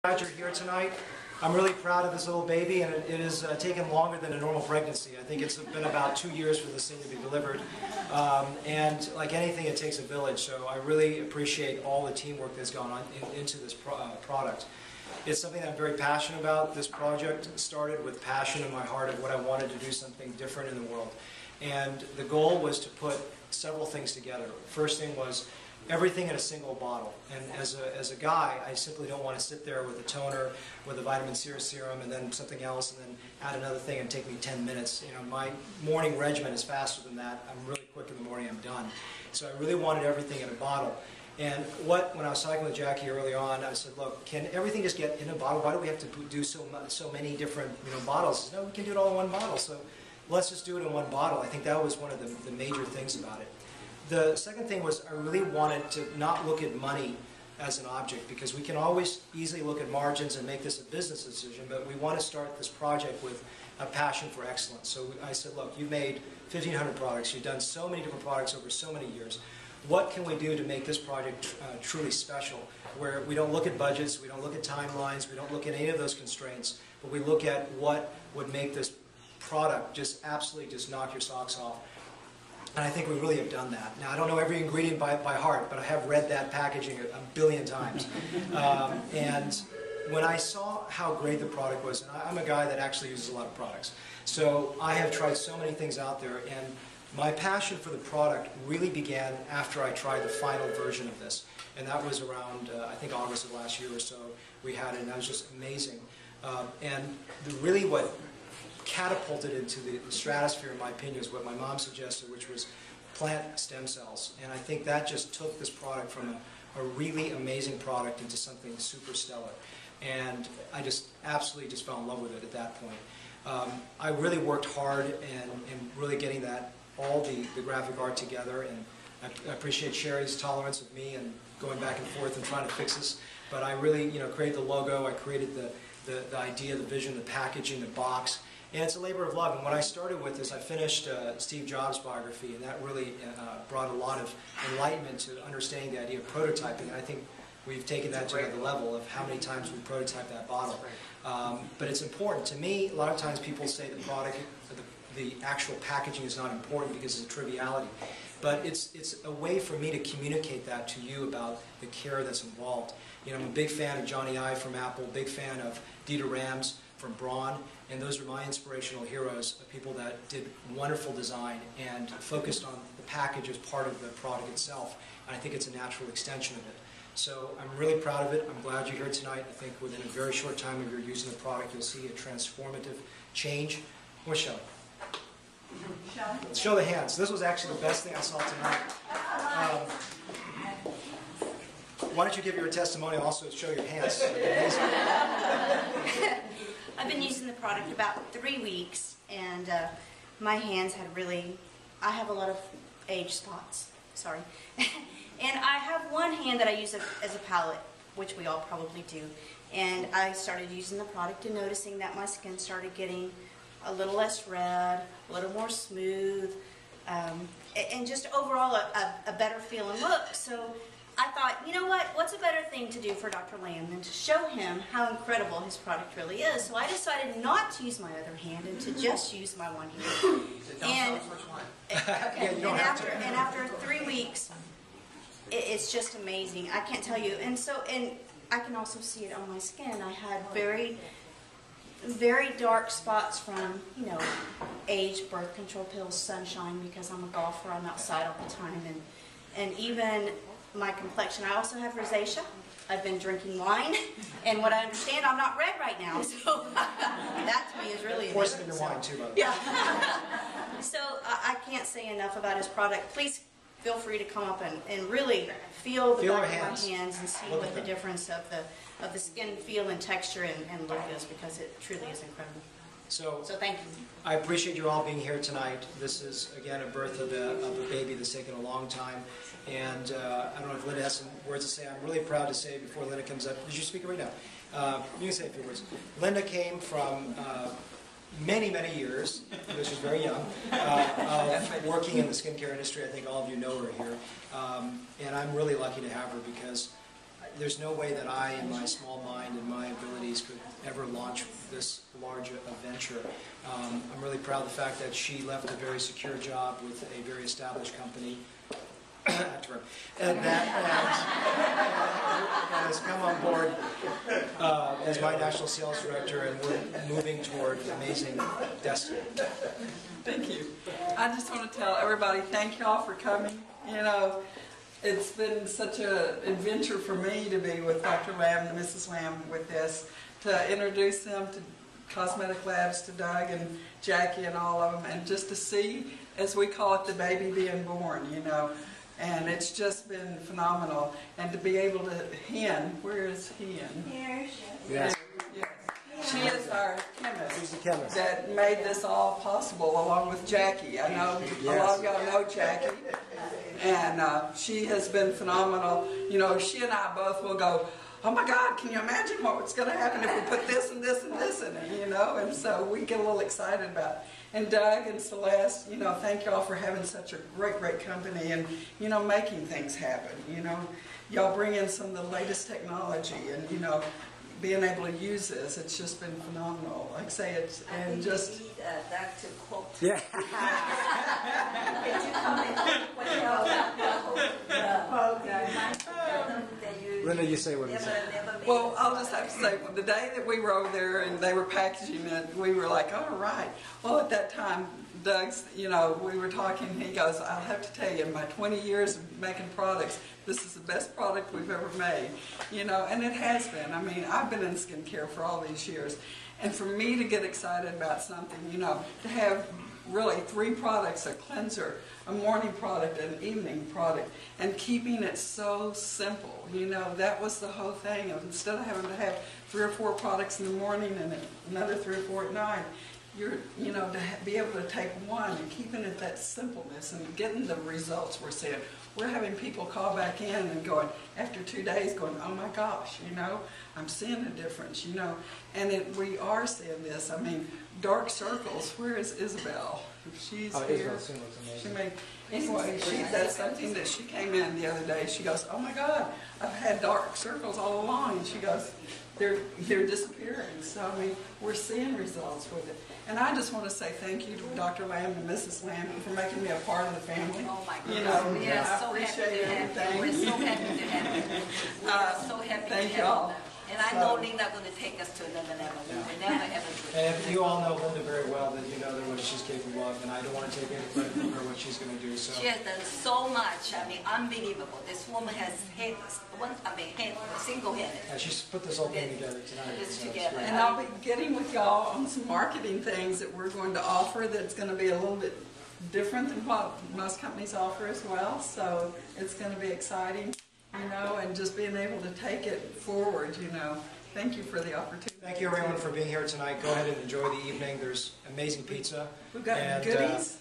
Glad you're here tonight. I'm really proud of this little baby, and it has taken longer than a normal pregnancy. I think it's been about 2 years for this thing to be delivered. And like anything, it takes a village, so I really appreciate all the teamwork that's gone on into this product. It's something that I'm very passionate about. This project started with passion in my heart of what I wanted to do something different in the world. And the goal was to put several things together. First thing was everything in a single bottle. And as a guy, I simply don't want to sit there with a toner, with a vitamin C serum, and then something else, and then add another thing and take me 10 minutes. You know, my morning regimen is faster than that. I'm really quick in the morning, I'm done. So I really wanted everything in a bottle. And when I was talking with Jackie early on, I said, look, can everything just get in a bottle? Why do we have to do so many different bottles? He said, no, we can do it all in one bottle. So let's just do it in one bottle. I think that was one of the major things about it. The second thing was I really wanted to not look at money as an object, because we can always easily look at margins and make this a business decision, but we want to start this project with a passion for excellence. So I said, look, you've made 1,500 products, you've done so many different products over so many years. What can we do to make this project truly special, where we don't look at budgets, we don't look at timelines, we don't look at any of those constraints, but we look at what would make this product just absolutely just knock your socks off. And I think we really have done that. Now, I don't know every ingredient by heart, but I have read that packaging a billion times. And when I saw how great the product was, and I'm a guy that actually uses a lot of products, so I have tried so many things out there, and my passion for the product really began after I tried the final version of this. And that was around, I think, August of last year or so. We had it, and that was just amazing. And really what catapulted into the stratosphere, in my opinion, is what my mom suggested, which was plant stem cells. And I think that just took this product from a really amazing product into something super stellar. And I just absolutely just fell in love with it at that point. I really worked hard in really getting all the graphic art together, and I appreciate Sherry's tolerance with me and going back and forth and trying to fix this. But I really, created the logo, I created the idea, the vision, the packaging, the box. And it's a labor of love. And what I started with is I finished Steve Jobs' biography, and that really brought a lot of enlightenment to understanding the idea of prototyping. And I think we've taken that to another level of how many times we prototype that bottle. But it's important. To me, a lot of times people say the product, the actual packaging is not important because it's a triviality. But it's a way for me to communicate that to you about the care that's involved. I'm a big fan of Johnny Ive from Apple, big fan of Dieter Rams from Braun, and those are my inspirational heroes, people that did wonderful design and focused on the package as part of the product itself. And I think it's a natural extension of it. So I'm really proud of it. I'm glad you're here tonight. I think within a very short time of your using the product, you'll see a transformative change. Where's Shelley? Let's show the hands. This was actually the best thing I saw tonight. Why don't you give your testimonial also to show your hands? I've been using the product about 3 weeks, and my hands had I have a lot of age spots, sorry. And I have one hand that I use as a palette, which we all probably do. And I started using the product and noticing that my skin started getting a little less red, a little more smooth, and just overall a better feel and look. So I thought, you know what, what's a better thing to do for Dr. Lamb than to show him how incredible his product really is. So I decided not to use my other hand and to just use my one hand. And after 3 weeks, it's just amazing. I can't tell you. And I can also see it on my skin. I had very dark spots from, age, birth control pills, sunshine, because I'm a golfer, I'm outside all the time, and even my complexion. I also have rosacea. I've been drinking wine, and what I understand, I'm not red right now, so that to me is really amazing. Force it in your wine too, by the way. Yeah. So I can't say enough about his product. Please feel free to come up and really feel the back of my hands and see what the difference of the skin feel and texture and look is, because it truly is incredible. So thank you. I appreciate you all being here tonight. This is, again, a birth of a baby that's taken a long time. And I don't know if Linda has some words to say. I'm really proud to say, before Linda comes up, did you speak right now? You can say a few words. Linda came from many, many years, because she's very young, of working in the skincare industry. I think all of you know her here. And I'm really lucky to have her, because there's no way that I, in my small mind and my abilities, could ever launch this large a venture. I'm really proud of the fact that she left a very secure job with a very established company, and that has come on board as my national sales director, and we're moving toward an amazing destiny. Thank you. I just want to tell everybody thank y'all for coming. You know, it's been such an adventure for me to be with Dr. Lamb and Mrs. Lamb with this, to introduce them to Cosmetic Labs, to Doug and Jackie and all of them, and just to see, as we call it, the baby being born, you know. And it's just been phenomenal. And to be able to, where is Hen? Here. Yes. Yes. She is our chemist. She's the chemist That made this all possible, along with Jackie. I know a lot of y'all know Jackie. And she has been phenomenal. You know, she and I both will go, oh my God, can you imagine what's going to happen if we put this and this and this in it, you know? And so we get a little excited about it. And Doug and Celeste, you know, thank y'all for having such a great, great company and, you know, making things happen, you know. Y'all bring in some of the latest technology and, you know, being able to use this, it's just been phenomenal. Like I say, it's, and just... need Doug to quote. Yeah. Could you comment what the program? Linda, you say what it is. Well, I'll just have to say, the day that we were over there and they were packaging it, we were like, all right. Well, at that time, Doug's, you know, we were talking, he goes, I'll have to tell you, in my 20 years of making products, this is the best product we've ever made. You know, and it has been. I mean, I've been in skincare for all these years. And for me to get excited about something, you know, to have really 3 products, a cleanser, a morning product, an evening product, and keeping it so simple. You know, that was the whole thing. Of instead of having to have 3 or 4 products in the morning and another 3 or 4 at night, you know, to be able to take one and keeping it that simpleness and getting the results we're seeing. We're having people call back in and going, after 2 days, going, oh my gosh, you know, I'm seeing a difference, you know. And we are seeing this. I mean, dark circles, where is Isabel? She's here. She made, anyway, that's something that she came in the other day. She goes, oh my God, I've had dark circles all along. And she goes, they're disappearing. So, I mean, we're seeing results with it. And I just want to say thank you to Dr. Lamb and Mrs. Lamb for making me a part of the family. Oh my goodness. You know, we are I so appreciate happy to have you. everything. We're so happy to have you. We are so happy Thank to have y'all. you. And I know Linda's going to take us to another level. We will never ever do it. And if you all know Linda very well, then you know that what she's capable of, and I don't want to take any credit from her what she's going to do. So. She has done so much. I mean, unbelievable. This woman has single-handed. Yeah, she's put this whole thing together tonight. Put this so it's together. great. And I'll be getting with y'all on some marketing things that we're going to offer that's going to be a little bit different than what most companies offer as well. So it's going to be exciting, you know, and just being able to take it forward, you know. Thank you for the opportunity. Thank you everyone for being here tonight. Go ahead and enjoy the evening. There's amazing pizza. We've got and, goodies.